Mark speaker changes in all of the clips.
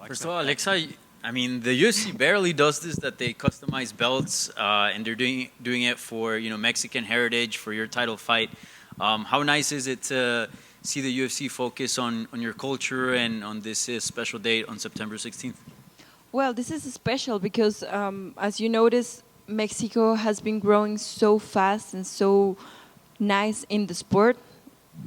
Speaker 1: First of all, Alexa, I mean, the UFC barely does this, that they customize belts, and they're doing it for, Mexican heritage, for your title fight. How nice is it to see the UFC focus on your culture and on this special date on September 16th?
Speaker 2: Well, this is special because, as you notice, Mexico has been growing so fast and so nice in the sport.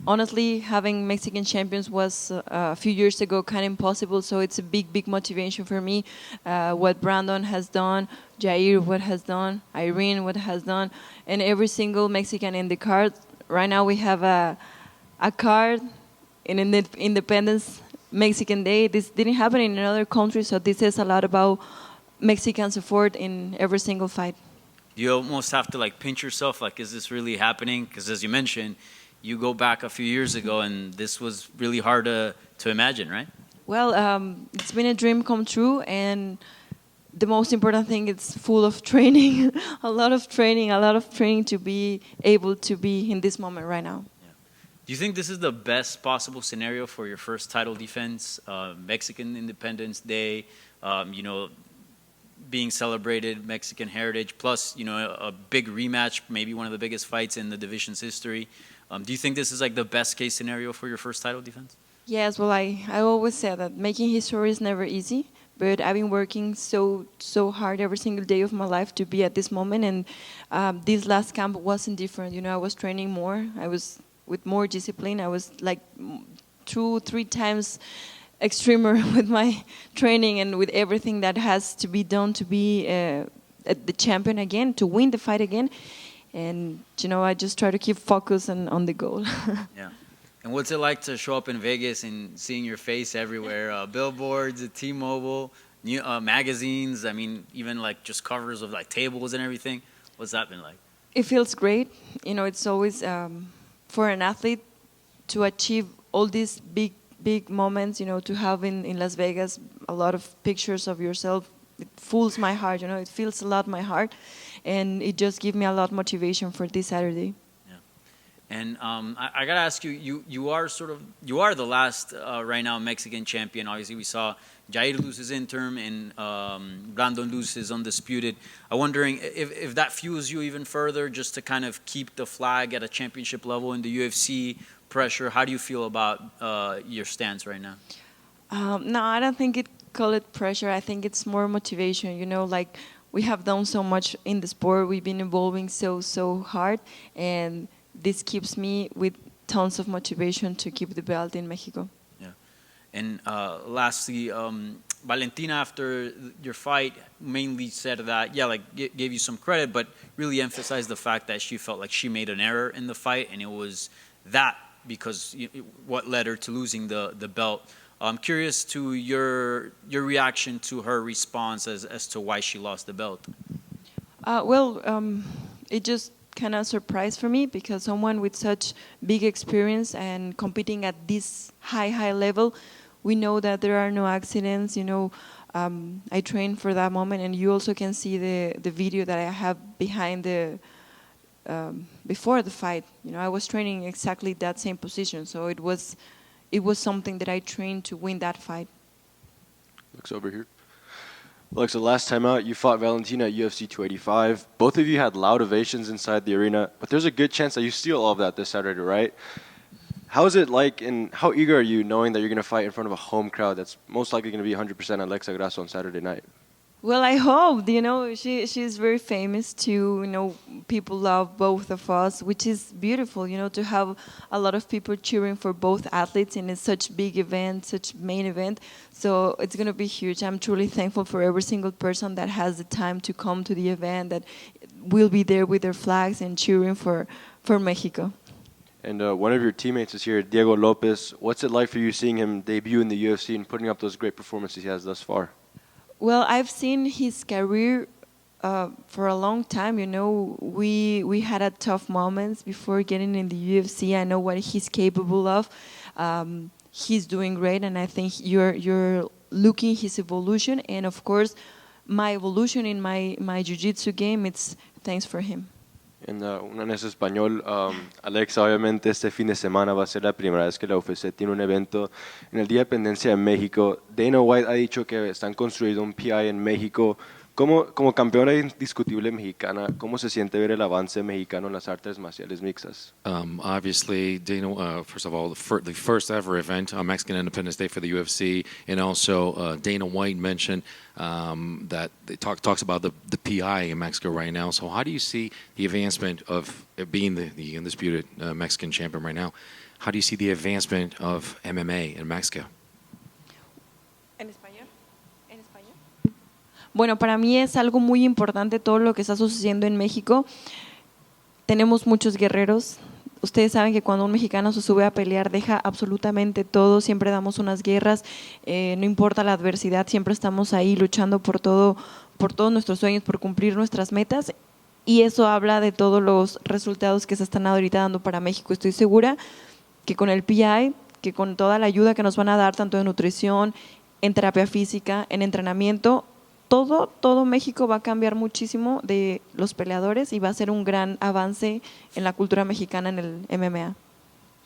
Speaker 2: Honestly, having Mexican champions was a few years ago kind of impossible, so it's a big, big motivation for me. What Brandon has done, Jair what has done, Irene what has done, and every single Mexican in the card. Right now we have a card in Independence Mexican Day. This didn't happen in another country, so this says a lot about Mexican support in every single fight.
Speaker 1: You almost have to pinch yourself, is this really happening? Because as you mentioned, you go back a few years ago and this was really hard to imagine, right?
Speaker 2: Well, it's been a dream come true, and the most important thing is full of training, a lot of training to be able to be in this moment right now.
Speaker 1: Yeah. Do you think this is the best possible scenario for your first title defense, Mexican Independence Day, being celebrated, Mexican heritage, plus, a big rematch, maybe one of the biggest fights in the division's history? Do you think this is the best case scenario for your first title defense?
Speaker 2: Yes, well, I always say that making history is never easy, but I've been working so hard every single day of my life to be at this moment, and this last camp wasn't different. I was training more, I was with more discipline, I was 2-3 times extremer with my training and with everything that has to be done to be the champion again, to win the fight again. And, I just try to keep focus on the goal.
Speaker 1: Yeah. And what's it like to show up in Vegas and seeing your face everywhere? Billboards, T-Mobile, magazines, I mean, even just covers of tables and everything. What's that been like?
Speaker 2: It feels great. It's always, for an athlete to achieve all these big moments, to have in Las Vegas a lot of pictures of yourself. It fills my heart, it fills a lot my heart. And it just gives me a lot of motivation for this Saturday.
Speaker 1: Yeah, and I gotta ask you, you are the last right now Mexican champion. Obviously, we saw Jair lose his interim and Brandon lose his undisputed. I'm wondering if that fuels you even further, just to kind of keep the flag at a championship level in the UFC pressure. How do you feel about your stance right now?
Speaker 2: No, I don't think call it pressure. I think it's more motivation. We have done so much in the sport. We've been evolving so hard, and this keeps me with tons of motivation to keep the belt in Mexico.
Speaker 1: Yeah, and lastly, Valentina, after your fight, mainly said that gave you some credit, but really emphasized the fact that she felt like she made an error in the fight, and it was that because what led her to losing the belt. I'm curious to your reaction to her response as to why she lost the belt.
Speaker 2: It just kind of surprised for me because someone with such big experience and competing at this high level, we know that there are no accidents. I trained for that moment, and you also can see the video that I have behind before the fight. I was training exactly that same position, so it was something that I trained to win that fight.
Speaker 3: Looks over here. Alexa, last time out, you fought Valentina at UFC 285. Both of you had loud ovations inside the arena, but there's a good chance that you steal all of that this Saturday, right? How is it like, and how eager are you knowing that you're going to fight in front of a home crowd that's most likely going to be 100% Alexa Grasso on Saturday night?
Speaker 2: Well, I hope, she's very famous too, people love both of us, which is beautiful, to have a lot of people cheering for both athletes in such big event, such main event. So it's going to be huge. I'm truly thankful for every single person that has the time to come to the event, that will be there with their flags and cheering for Mexico.
Speaker 3: And one of your teammates is here, Diego Lopez. What's it like for you seeing him debut in the UFC and putting up those great performances he has thus far?
Speaker 2: Well, I've seen his career for a long time. We had a tough moments before getting in the UFC. I know what he's capable of. He's doing great, and I think you're looking his evolution. And of course, my evolution in my jiu-jitsu game. It's thanks for him.
Speaker 3: Una en español, Alexa, obviamente este fin de semana va a ser la primera vez que la UFC tiene un evento en el Día de Independencia de México. Dana White ha dicho que están construyendo un PI en México. Como campeona indiscutible mexicana, ¿cómo se siente ver el avance mexicano en las artes marciales mixtas?
Speaker 4: Obviously, Dana, first of all, the first ever event on Mexican Independence Day for the UFC, and also Dana White mentioned that they talks about the PI in Mexico right now. So how do you see the advancement of being the undisputed Mexican champion right now? How do you see the advancement of MMA in Mexico?
Speaker 2: ¿En español? ¿En español? Bueno, para mí es algo muy importante todo lo que está sucediendo en México. Tenemos muchos guerreros. Ustedes saben que cuando un mexicano se sube a pelear deja absolutamente todo, siempre damos unas guerras, no importa la adversidad, siempre estamos ahí luchando por todos nuestros sueños, por cumplir nuestras metas, y eso habla de todos los resultados que se están ahorita dando para México. Estoy segura que con el PI, que con toda la ayuda que nos van a dar, tanto en nutrición, en terapia física, en entrenamiento, todo México va a cambiar muchísimo de los peleadores y va a ser un gran avance en la cultura mexicana en el MMA.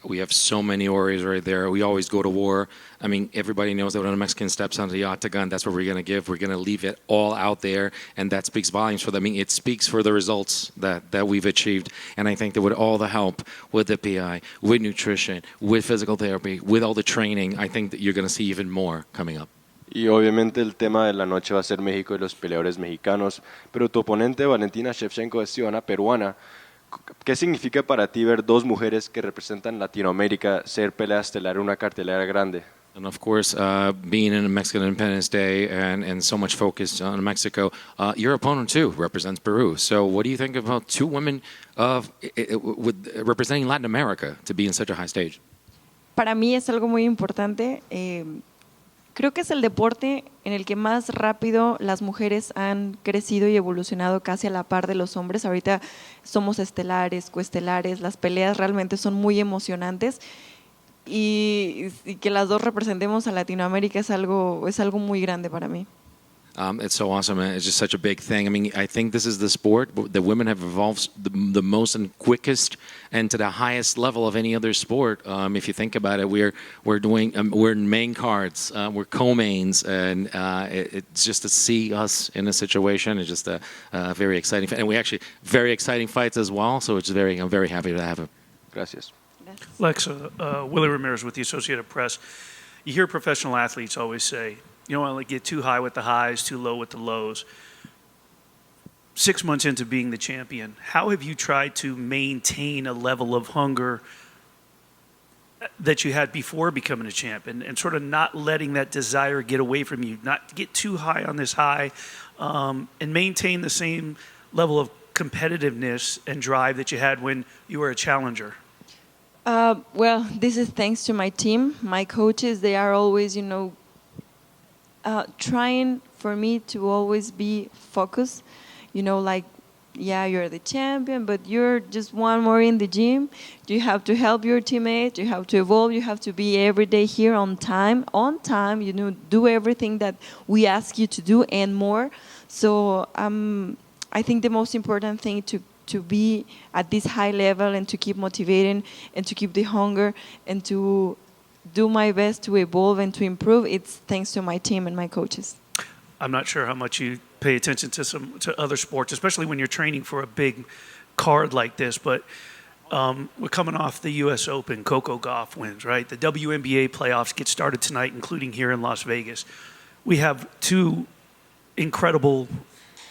Speaker 4: We have so many warriors right there. We always go to war. I mean, everybody knows that when a Mexican steps onto the octagon, that's what we're going to give. We're going to leave it all out there, and that speaks volumes for them. I mean, it speaks for the results that we've achieved. And I think that with all the help, with the PI, with nutrition, with physical therapy, with all the training, I think that you're going to see even more coming up.
Speaker 3: Y obviamente el tema de la noche va a ser México y los peleadores mexicanos, pero tu oponente Valentina Shevchenko es ciudadana peruana. ¿Qué significa para ti ver dos mujeres que representan Latinoamérica ser peleas estelar en una cartelera grande?
Speaker 4: And of course, being in a Mexican Independence Day and so much focus on Mexico, your opponent too represents Peru. So what do you think about two women representing Latin America to be in such a high stage?
Speaker 2: Para mí es algo muy importante. Creo que es el deporte en el que más rápido las mujeres han crecido y evolucionado casi a la par de los hombres. Ahorita somos estelares, coestelares, las peleas realmente son muy emocionantes y que las dos representemos a Latinoamérica es algo muy grande para mí.
Speaker 4: It's so awesome. It's just such a big thing. I mean, I think this is the sport that women have evolved the most and quickest and to the highest level of any other sport. If you think about it, we're in main cards, we're co-mains, and it's just to see us in a situation is just a very exciting. And we actually very exciting fights as well. So I'm very happy to have it.
Speaker 3: Gracias.
Speaker 5: Alexa, Willie Ramirez with the Associated Press. You hear professional athletes always say, you don't want to get too high with the highs, too low with the lows. 6 months into being the champion, how have you tried to maintain a level of hunger that you had before becoming a champ and sort of not letting that desire get away from you, not get too high on this high, and maintain the same level of competitiveness and drive that you had when you were a challenger?
Speaker 2: Well, this is thanks to my team, my coaches. They are always, trying for me to always be focused, like, yeah, you're the champion, but you're just one more in the gym. You have to help your teammates. You have to evolve. You have to be every day here on time, do everything that we ask you to do and more. So I think the most important thing to be at this high level and to keep motivating and to keep the hunger and to do my best to evolve and to improve, it's thanks to my team and my coaches.
Speaker 5: I'm not sure how much you pay attention to other sports, especially when you're training for a big card like this, but we're coming off the U.S. Open. Coco Gauff wins, right? The WNBA playoffs get started tonight, including here in Las Vegas. We have two incredible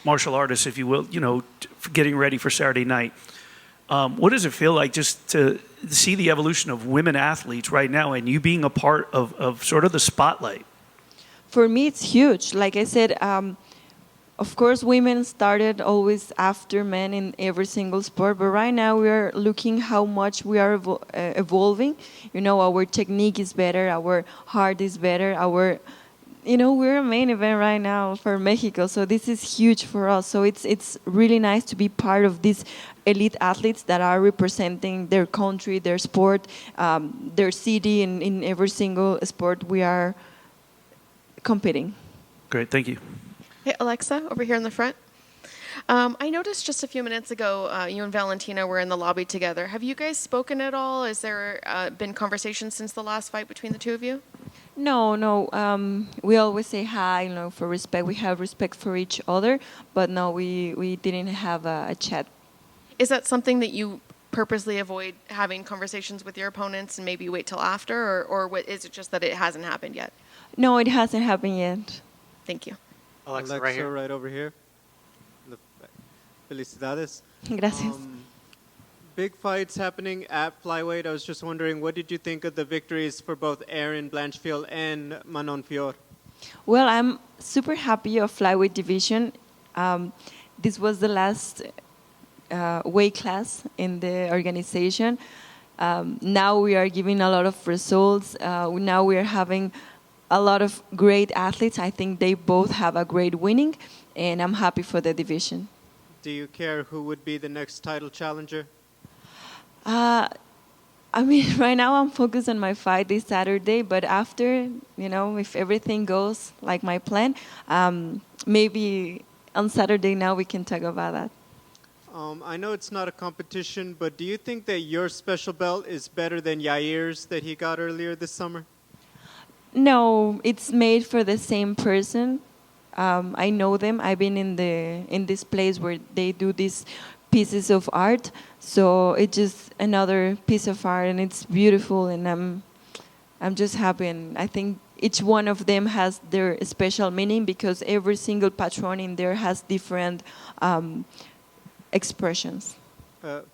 Speaker 5: martial artists, if you will, getting ready for Saturday night. What does it feel like just to see the evolution of women athletes right now and you being a part of sort of the spotlight?
Speaker 2: For me, it's huge. Like I said, of course, women started always after men in every single sport, but right now we are looking how much we are evolving. Our technique is better, our heart is better, we're a main event right now for Mexico, so this is huge for us. So it's really nice to be part of these elite athletes that are representing their country, their sport, their city, in every single sport we are competing.
Speaker 5: Great, thank you.
Speaker 6: Hey, Alexa, over here in the front. I noticed just a few minutes ago you and Valentina were in the lobby together. Have you guys spoken at all? Has there been conversations since the last fight between the two of you?
Speaker 2: No, no. We always say hi, for respect. We have respect for each other, but no, we didn't have a chat.
Speaker 6: Is that something that you purposely avoid having conversations with your opponents and maybe wait till after, or is it just that it hasn't happened yet?
Speaker 2: No, it hasn't happened yet.
Speaker 6: Thank you.
Speaker 7: Alexa, right over here. Felicidades.
Speaker 2: Gracias.
Speaker 7: Big fights happening at flyweight. I was just wondering, what did you think of the victories for both Erin Blanchfield and Manon Fior?
Speaker 2: Well, I'm super happy of flyweight division. This was the last weight class in the organization. Now we are giving a lot of results. Now we are having a lot of great athletes. I think they both have a great winning, and I'm happy for the division.
Speaker 7: Do you care who would be the next title challenger?
Speaker 2: I mean, right now I'm focused on my fight this Saturday, but after, if everything goes like my plan, maybe on Saturday now we can talk about that.
Speaker 7: I know it's not a competition, but do you think that your special belt is better than Yair's that he got earlier this summer?
Speaker 2: No, it's made for the same person. I know them. I've been in this place where they do these pieces of art. So it's just another piece of art, and it's beautiful. And I'm just happy. And I think each one of them has their special meaning because every single patron in there has different expressions.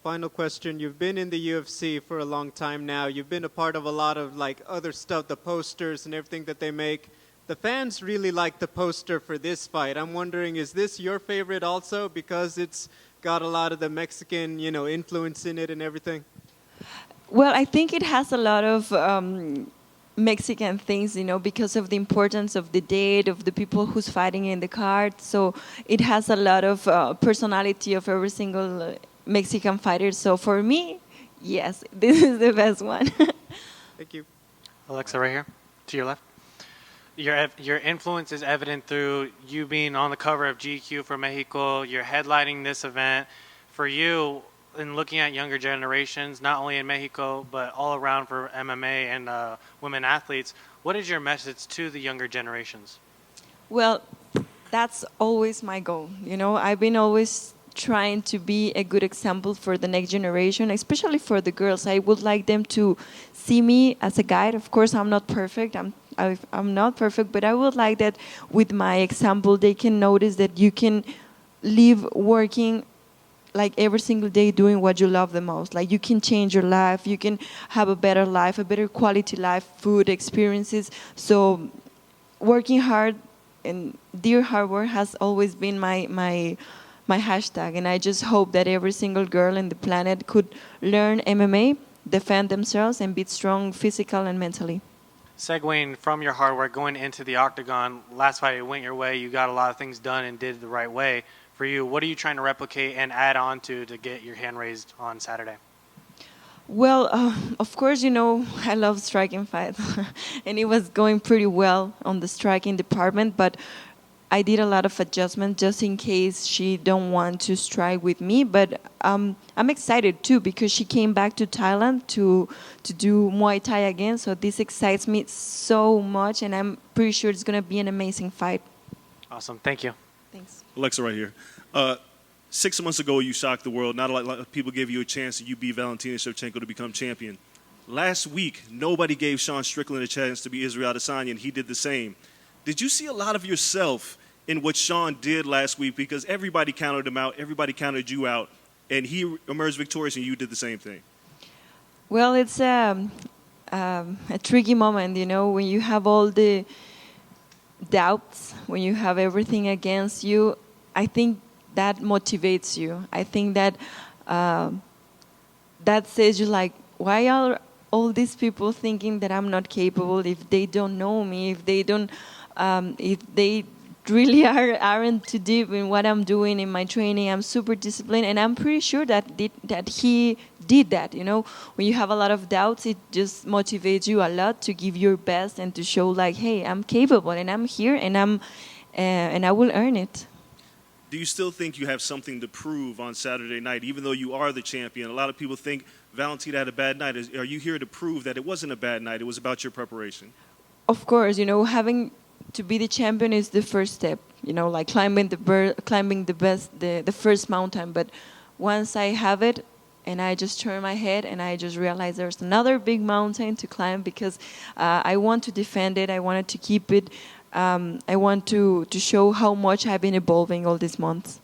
Speaker 7: Final question. You've been in the UFC for a long time now. You've been a part of a lot of other stuff, the posters and everything that they make. The fans really like the poster for this fight. I'm wondering, is this your favorite also because it's got a lot of the Mexican, influence in it and everything?
Speaker 2: Well, I think it has a lot of Mexican things, because of the importance of the date, of the people who's fighting in the card. So it has a lot of personality of every single Mexican fighter. So for me, yes, this is the best one.
Speaker 7: Thank you.
Speaker 8: Alexa, right here, to your left. Your influence is evident through you being on the cover of GQ for Mexico. You're headlining this event. For you, in looking at younger generations, not only in Mexico, but all around for MMA and women athletes, what is your message to the younger generations?
Speaker 2: Well, that's always my goal. I've been always trying to be a good example for the next generation, especially for the girls. I would like them to see me as a guide. Of course, I'm not perfect. I'm not perfect, but I would like that with my example, they can notice that you can live working every single day doing what you love the most. You can change your life. You can have a better life, a better quality life, food, experiences. So working hard and dear hard work has always been my hashtag. And I just hope that every single girl in the planet could learn MMA, defend themselves, and be strong physically and mentally.
Speaker 8: Segueing from your hard work, going into the octagon, last fight it went your way. You got a lot of things done and did it the right way. For you, what are you trying to replicate and add on to get your hand raised on Saturday?
Speaker 2: Well, of course, I love striking fights. And it was going pretty well on the striking department, but I did a lot of adjustments just in case she don't want to strike with me. But I'm excited too because she came back to Thailand to do Muay Thai again. So this excites me so much, and I'm pretty sure it's going to be an amazing fight.
Speaker 8: Awesome. Thank you.
Speaker 2: Thanks.
Speaker 9: Alexa, right here. 6 months ago, you shocked the world. Not a lot of people gave you a chance, and you beat Valentina Shevchenko to become champion. Last week, nobody gave Sean Strickland a chance to be Israel Adesanya, and he did the same. Did you see a lot of yourself in what Sean did last week? Because everybody counted him out, everybody counted you out, and he emerged victorious, and you did the same thing.
Speaker 2: Well, it's a tricky moment, when you have all the doubts, when you have everything against you. I think that motivates you. I think that that says you why are all these people thinking that I'm not capable if they don't know me, if they don't, if they really aren't too deep in what I'm doing in my training. I'm super disciplined, and I'm pretty sure that he did that. When you have a lot of doubts, it just motivates you a lot to give your best and to show hey, I'm capable and I'm here and I will earn it.
Speaker 9: do you still think you have something to prove on Saturday night, even though you are the champion? A lot of people think Valentina had a bad night. Are you here to prove that it wasn't a bad night? It was about your preparation.
Speaker 2: Of course, having to be the champion is the first step. Like climbing the first mountain. But once I have it, and I just turn my head and I just realize there's another big mountain to climb because I want to defend it. I wanted to keep it. I want to show how much I've been evolving all these months.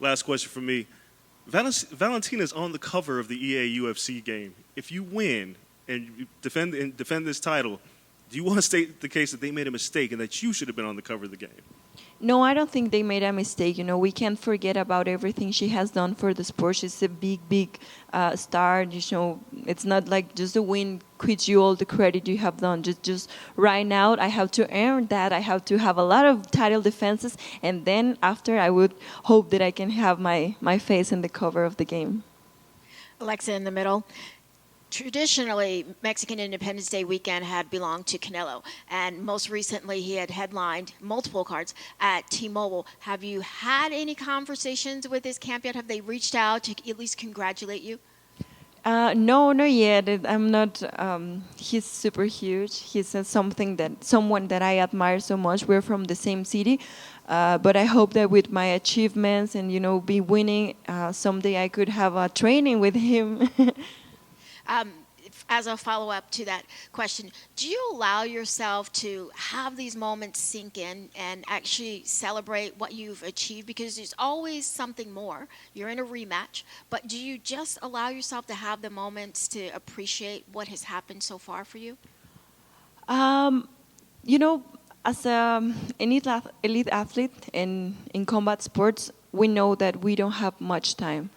Speaker 9: Last question for me. Valentina's on the cover of the EA UFC game. If you win and you defend this title, do you want to state the case that they made a mistake and that you should have been on the cover of the game?
Speaker 2: No, I don't think they made a mistake. We can't forget about everything she has done for the sport. She's a big star. It's not like just the win quits you all the credit you have done. Just right now, I have to earn that. I have to have a lot of title defenses, and then after, I would hope that I can have my face in the cover of the game.
Speaker 10: Alexa in the middle. Traditionally, Mexican Independence Day weekend had belonged to Canelo, and most recently he had headlined multiple cards at T-Mobile. Have you had any conversations with this camp yet? Have they reached out to at least congratulate you?
Speaker 2: No, not yet. I'm not. He's super huge. He's someone that I admire so much. We're from the same city, but I hope that with my achievements and be winning, someday I could have a training with him.
Speaker 10: As a follow-up to that question, do you allow yourself to have these moments sink in and actually celebrate what you've achieved? Because there's always something more. You're in a rematch, but do you just allow yourself to have the moments to appreciate what has happened so far for you? As an elite athlete in combat sports, we know that we don't have much time.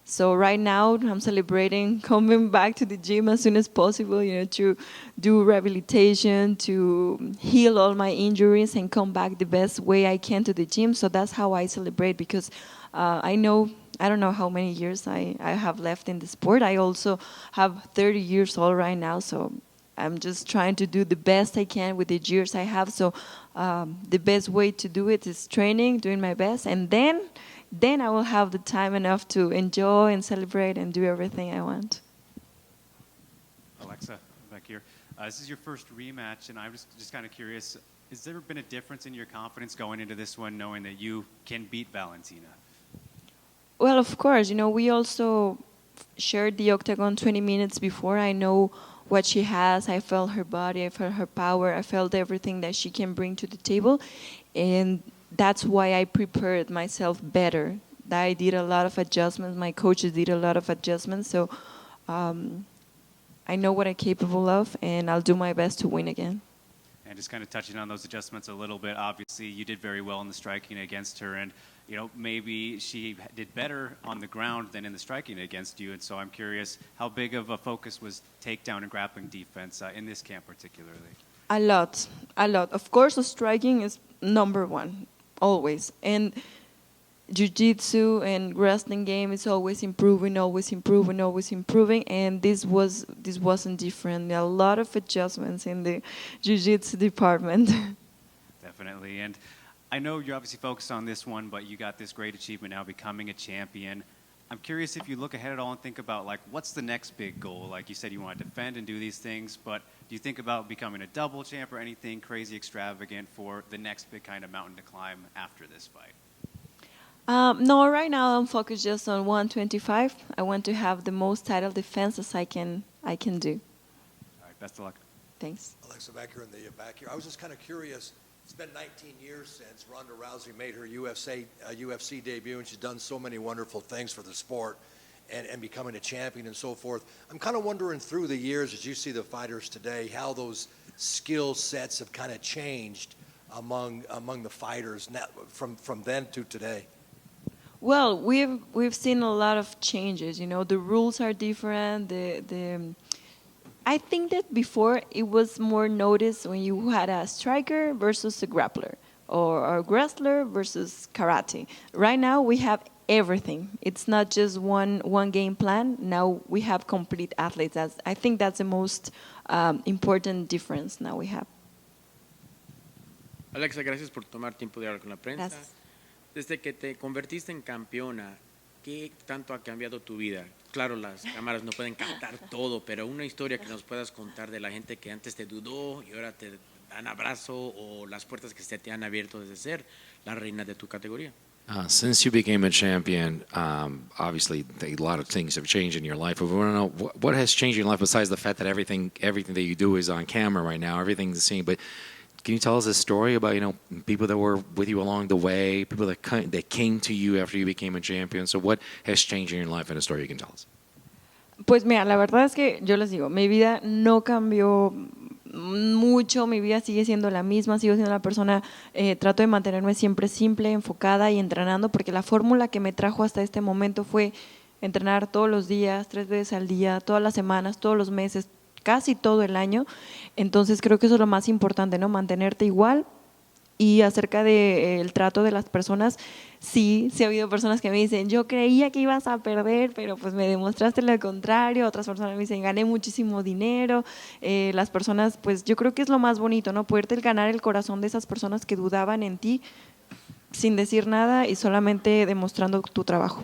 Speaker 10: So right now, I'm celebrating coming back to the gym as soon as possible, to do rehabilitation, to heal all my injuries and come back the best way I can to the gym. So that's how I celebrate because I don't know how many years I have left in the sport. I also have 30 years old right now, so I'm just trying to do the best I can with the years I have. So the best way to do it is training, doing my best, and then I will have the time enough to enjoy and celebrate and do everything I want.
Speaker 11: Alexa, back here. This is your first rematch, and I was just kind of curious, has there been a difference in your confidence going into this one, knowing that you can beat Valentina?
Speaker 2: Well, of course. We also shared the octagon 20 minutes before. I know what she has. I felt her body. I felt her power. I felt everything that she can bring to the table. And that's why I prepared myself better. I did a lot of adjustments. My coaches did a lot of adjustments. So I know what I'm capable of, and I'll do my best to win again.
Speaker 11: And just kind of touching on those adjustments a little bit, obviously you did very well in the striking against her, and maybe she did better on the ground than in the striking against you. And so I'm curious, how big of a focus was takedown and grappling defense in this camp particularly?
Speaker 2: A lot. Of course, the striking is number one. Always. And jiu-jitsu and wrestling game is always improving. And this wasn't different. A lot of adjustments in the jiu-jitsu department.
Speaker 11: Definitely. And I know you're obviously focused on this one, but you got this great achievement now, becoming a champion. I'm curious if you look ahead at all and think about, what's the next big goal? Like you said, you want to defend and do these things, but do you think about becoming a double champ or anything crazy extravagant for the next big kind of mountain to climb after this fight?
Speaker 2: No, right now I'm focused just on 125. I want to have the most title defenses I can do.
Speaker 11: All right, best of luck.
Speaker 2: Thanks.
Speaker 12: Alexa, back here in the back here. I was just kind of curious. It's been 19 years since Ronda Rousey made her UFC debut, and she's done so many wonderful things for the sport and becoming a champion and so forth. I'm kind of wondering through the years, as you see the fighters today, how those skill sets have kind of changed among the fighters from then to today.
Speaker 2: Well, we've seen a lot of changes. The rules are different. I think that before it was more noticed when you had a striker versus a grappler or a wrestler versus karate. Right now we have everything. It's not just one game plan. Now we have complete athletes. I think that's the most important difference now we have.
Speaker 13: Alexa, gracias por tomar tiempo de hablar con la prensa.
Speaker 2: Gracias.
Speaker 4: Desde que te convertiste en campeona, ¿qué tanto ha cambiado tu vida? Claro, las cámaras no pueden captar todo, pero una historia que nos puedas contar de la gente que antes te dudó y ahora te dan abrazo o las puertas que se te han abierto desde ser la reina de tu categoría. Since you became a champion, obviously a lot of things have changed in your life. But we want to know what has changed in your life besides the fact that everything that you do is on camera right now. Everything's the same. But can you tell us a story about people that were with you along the way, people that came to you after you became a champion? So what has changed in your life and a story you can tell us?
Speaker 2: Pues mira, la verdad es que yo les digo, mi vida no cambió mucho, mi vida sigue siendo la misma, sigo siendo la persona, trato de mantenerme siempre simple, enfocada y entrenando, porque la fórmula que me trajo hasta este momento fue entrenar todos los días, 3 veces al día, todas las semanas, todos los meses, casi todo el año. Entonces creo que eso es lo más importante, ¿no? Mantenerte igual. Y acerca del trato de las personas, sí ha habido personas que me dicen, yo creía que ibas a perder, pero pues me demostraste lo contrario. Otras personas me dicen, gané muchísimo dinero. Las personas, pues yo creo que es lo más bonito, ¿no? Poderte ganar el corazón de esas personas que dudaban en ti sin decir nada y solamente demostrando tu trabajo.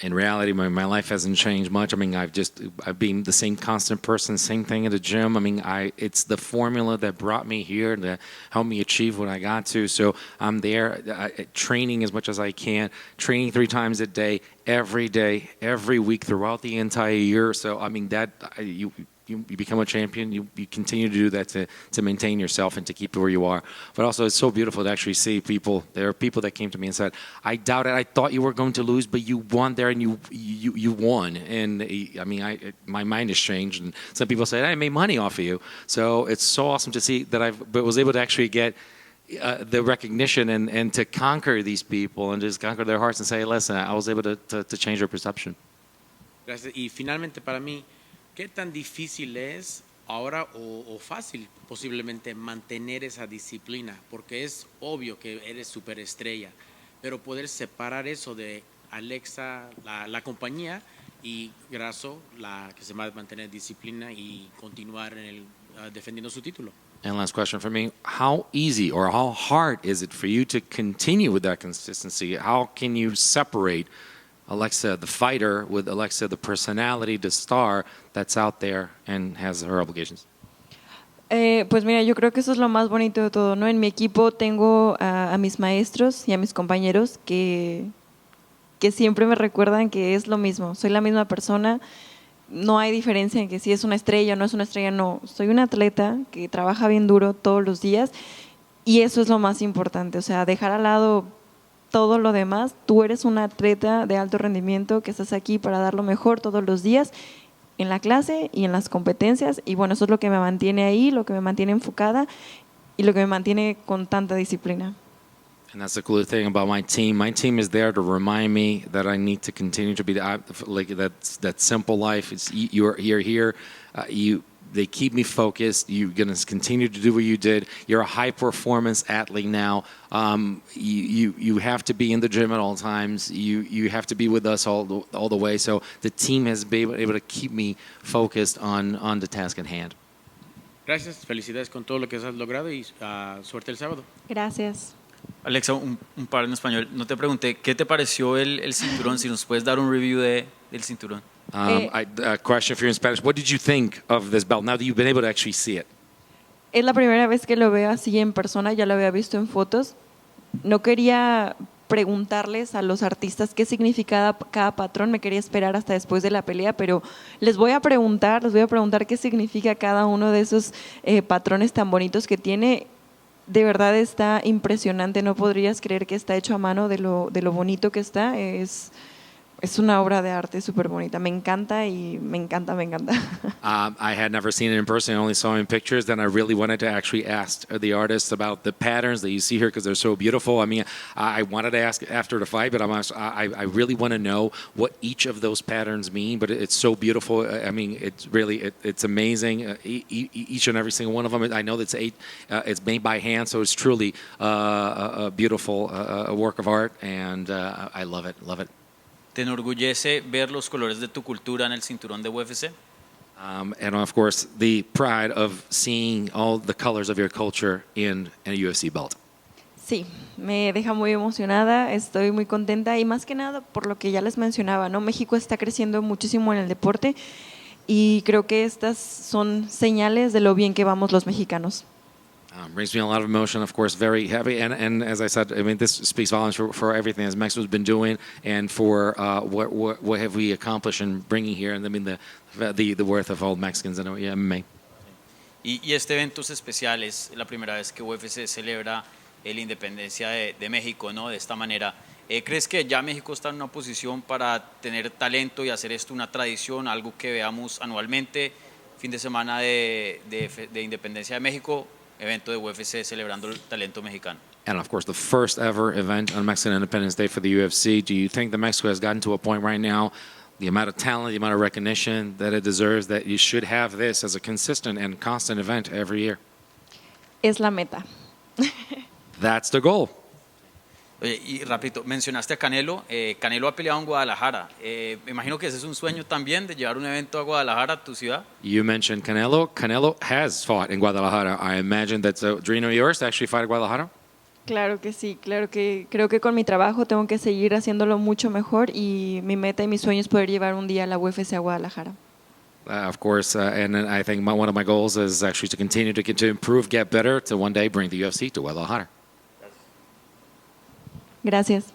Speaker 4: In reality, my life hasn't changed much. I mean, I've been the same constant person, same thing at the gym. I mean, it's the formula that brought me here, that helped me achieve what I got to. So I'm there, training as much as I can, training 3 times a day, every week throughout the entire year. So I mean, you become a champion, you continue to do that to maintain yourself and to keep where you are. But also it's so beautiful to actually see people. There are people that came to me and said, I doubted, I thought you were going to lose, but you won there and you won. And I mean, my mind has changed. And some people say, I made money off of you. So it's so awesome to see that I was able to actually get the recognition and to conquer these people and just conquer their hearts and say, listen, I was able to change their perception.
Speaker 1: Gracias. Y finalmente para mí, ¿qué tan difícil es ahora o fácil posiblemente mantener esa disciplina? Porque es obvio que eres superestrella, pero poder separar eso de Alexa, la compañía, y Grasso, la que se va a mantener disciplina y continuar defendiendo su título.
Speaker 4: And last question for me, how easy or how hard is it for you to continue with that consistency? How can you separate Alexa, the fighter, with Alexa, the personality, the star that's out there and has her obligations?
Speaker 2: Pues mira, yo creo que eso es lo más bonito de todo, ¿no? En mi equipo tengo a mis maestros y a mis compañeros que siempre me recuerdan que es lo mismo, soy la misma persona, no hay diferencia en que si es una estrella o no es una estrella, no, soy una atleta que trabaja bien duro todos los días y eso es lo más importante, o sea, dejar al lado todo lo demás. Tú eres una atleta de alto rendimiento que estás aquí para dar lo mejor todos los días en la clase y en las competencias y bueno, eso es lo que me mantiene ahí, lo que me mantiene enfocada y lo que me mantiene con tanta disciplina.
Speaker 4: And that's the cool thing about my team. My team is there to remind me that I need to continue to be like that simple life. It's you're here. They keep me focused. You're going to continue to do what you did. You're a high-performance athlete now. You have to be in the gym at all times. You have to be with us all the way. So the team has been able to keep me focused on the task at hand.
Speaker 1: Gracias, felicidades con todo lo que has logrado y suerte el sábado.
Speaker 2: Gracias.
Speaker 1: Alexa, un par en español. No te pregunté, ¿qué te pareció el cinturón? Si nos puedes dar un review del cinturón.
Speaker 4: A question for you in Spanish. What did you think of this belt now that you've been able to actually see it?
Speaker 2: Es la primera vez que lo veo así en persona, ya lo había visto en fotos. No quería preguntarles a los artistas qué significa cada patrón, me quería esperar hasta después de la pelea, pero les voy a preguntar qué significa cada uno de esos patrones tan bonitos que tiene. De verdad está impresionante, no podrías creer que está hecho a mano de lo bonito que está. Es una obra de arte súper bonita. Me encanta y me encanta.
Speaker 4: I had never seen it in person. I only saw it in pictures. Then I really wanted to actually ask the artists about the patterns that you see here because they're so beautiful. I mean, I wanted to ask after the fight, but I really want to know what each of those patterns mean. But it's so beautiful. I mean, it's amazing. Each and every single one of them. I know that's it's made by hand, so it's truly a beautiful work of art, and I love it.
Speaker 1: ¿Te enorgullece ver los colores de tu cultura en el cinturón de UFC?
Speaker 4: And of course, the pride of seeing all the colors of your culture in a UFC belt.
Speaker 2: Sí, me deja muy emocionada, estoy muy contenta y más que nada por lo que ya les mencionaba, ¿no? México está creciendo muchísimo en el deporte y creo que estas son señales de lo bien que vamos los mexicanos.
Speaker 4: Brings me a lot of emotion, of course, very heavy. And as I said, I mean, this speaks volumes for everything as Mexico's been doing and for what have we accomplished in bringing here. And I mean, the worth of all Mexicans in MMA.
Speaker 1: Y este evento es especial, es la primera vez que UFC celebra la independencia de México, ¿no? De esta manera. ¿Crees que ya México está en una posición para tener talento y hacer esto una tradición, algo que veamos anualmente, fin de semana de independencia de México, evento de UFC celebrando el talento mexicano?
Speaker 4: And of course, the first ever event on Mexican Independence Day for the UFC. Do you think that Mexico has gotten to a point right now, the amount of talent, the amount of recognition that it deserves, that you should have this as a consistent and constant event every year?
Speaker 2: Es la meta.
Speaker 4: That's the goal.
Speaker 1: Oye, y rapidito, mencionaste a Canelo. Canelo ha peleado en Guadalajara. Me imagino que ese es un sueño también, de llevar un evento a Guadalajara, a tu ciudad.
Speaker 4: You mentioned Canelo. Canelo has fought in Guadalajara. I imagine that's a dream of yours to actually fight in Guadalajara?
Speaker 2: Claro que sí, claro que creo que con mi trabajo tengo que seguir haciéndolo mucho mejor y mi meta y mi sueño es poder llevar un día la UFC a Guadalajara.
Speaker 4: Of course, and I think one of my goals is actually to continue to improve, get better, to one day bring the UFC to Guadalajara.
Speaker 2: Gracias.